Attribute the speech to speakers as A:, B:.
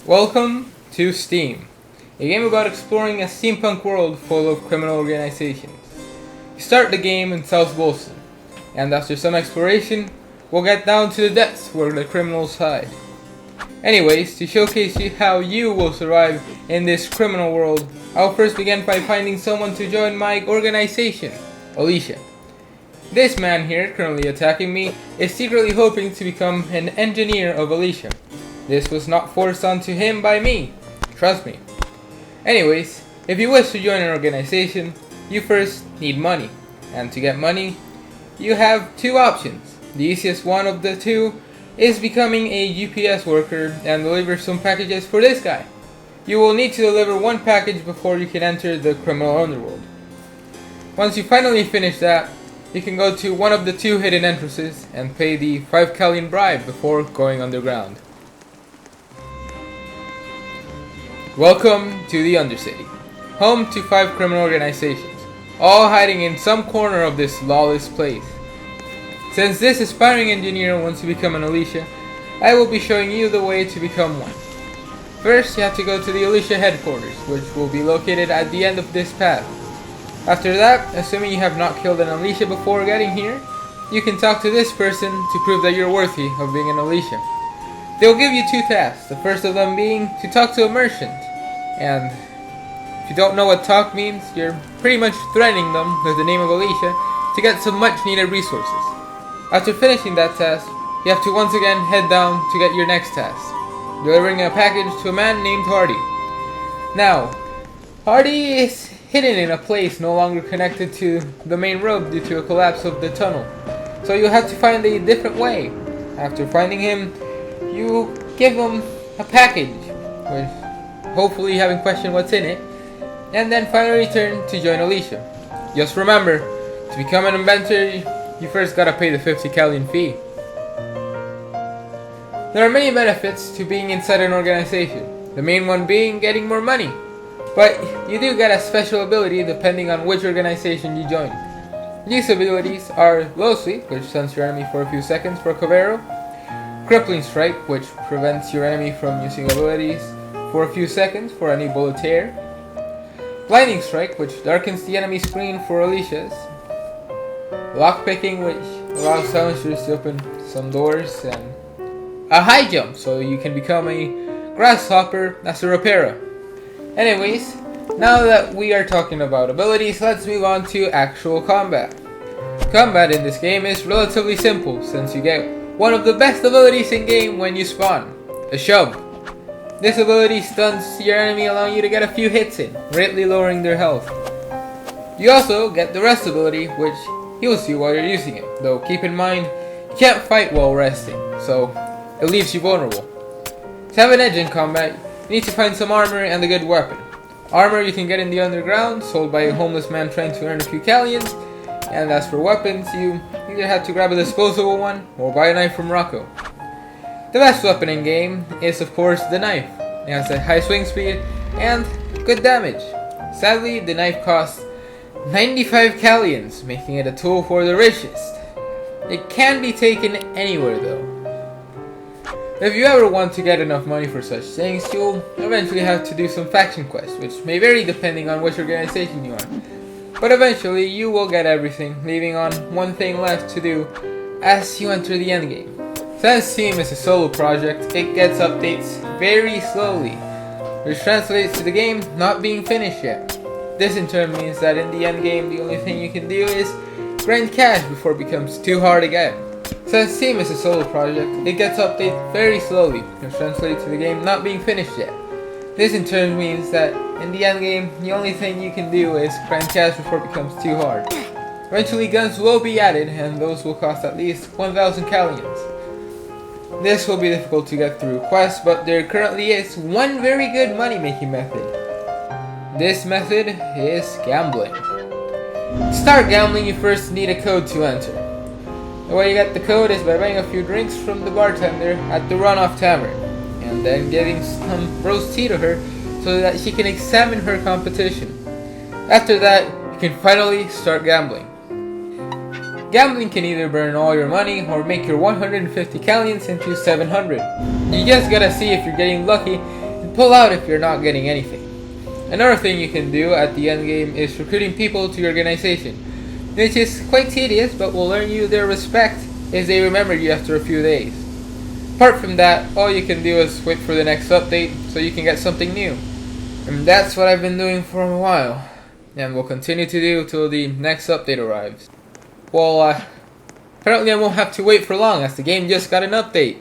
A: Welcome to Steam, a game about exploring a steampunk world full of criminal organizations. You start the game in South Bolston, and after some exploration, we'll get down to the depths where the criminals hide. Anyways, to showcase you how you will survive in this criminal world, I'll first begin by finding someone to join my organization, Alicia. This man here, currently attacking me, is secretly hoping to become an engineer of Alicia. This was not forced onto him by me, trust me. Anyways, if you wish to join an organization, you first need money. And to get money, you have two options. The easiest one of the two is becoming a UPS worker and deliver some packages for this guy. You will need to deliver one package before you can enter the criminal underworld. Once you finally finish that, you can go to one of the two hidden entrances and pay the 5 Callian bribe before going underground. Welcome to the Undercity, home to 5 criminal organizations, all hiding in some corner of this lawless place. Since this aspiring engineer wants to become an Alicia, I will be showing you the way to become one. First, you have to go to the Alicia headquarters, which will be located at the end of this path. After that, assuming you have not killed an Alicia before getting here, you can talk to this person to prove that you're worthy of being an Alicia. They'll give you two tasks, the first of them being to talk to a merchant. And if you don't know what talk means, you're pretty much threatening them with the name of Alicia to get some much needed resources. After finishing that task, you have to once again head down to get your next task, delivering a package to a man named Hardy. Now, Hardy is hidden in a place no longer connected to the main road due to a collapse of the tunnel, so you'll have to find a different way. After finding him, you give him a package, which hopefully you haven't questioned what's in it, and then finally return to join Alicia. Just remember, to become an inventor, you first gotta pay the 50 Callian fee. There are many benefits to being inside an organization, the main one being getting more money. But you do get a special ability depending on which organization you join. These abilities are Low Sweep, which stuns your enemy for a few seconds for Cavero, Crippling Strike, which prevents your enemy from using abilities for a few seconds for any bullet tear, Blinding Strike, which darkens the enemy screen for Alicia's, Lockpicking, which allows silencers to open some doors, and a High Jump, so you can become a Grasshopper as a repairer. Anyways, now that we are talking about abilities, let's move on to actual combat. Combat in this game is relatively simple, since you get one of the best abilities in game when you spawn, a Shove. This ability stuns your enemy, allowing you to get a few hits in, greatly lowering their health. You also get the Rest ability, which heals you while you're using it, though keep in mind, you can't fight while resting, so it leaves you vulnerable. To have an edge in combat, you need to find some armor and a good weapon. Armor you can get in the underground, sold by a homeless man trying to earn a few Callians, and as for weapons, you either have to grab a disposable one or buy a knife from Rocco. The best weapon in game is of course the knife. It has a high swing speed and good damage. Sadly, the knife costs 95 Callians, making it a tool for the richest. It can be taken anywhere though. If you ever want to get enough money for such things, you'll eventually have to do some faction quests, which may vary depending on which organization you are. But eventually, you will get everything, leaving on one thing left to do as you enter the endgame. Since Steam is a solo project, it gets updates very slowly, which translates to the game not being finished yet. This in turn means that in the endgame, the only thing you can do is grind cash before it becomes too hard again. Since Steam is a solo project, it gets updated very slowly, which translates to the game not being finished yet. This in turn means that in the endgame, the only thing you can do is grind cash before it becomes too hard. Eventually guns will be added, and those will cost at least 1,000 Callians. This will be difficult to get through quests, but there currently is one very good money making method. This method is gambling. To start gambling, you first need a code to enter. The way you get the code is by buying a few drinks from the bartender at the Runoff Tavern, and then giving some roast tea to her so that she can examine her competition. After that, you can finally start gambling. Gambling can either burn all your money or make your 150 Callians into 700. You just gotta see if you're getting lucky pull out if you're not getting anything. Another thing you can do at the end game is recruiting people to your organization, which is quite tedious but will earn you their respect as they remember you after a few days. Apart from that, all you can do is wait for the next update so you can get something new. And that's what I've been doing for a while, and will continue to do till the next update arrives. Well, apparently I won't have to wait for long as the game just got an update.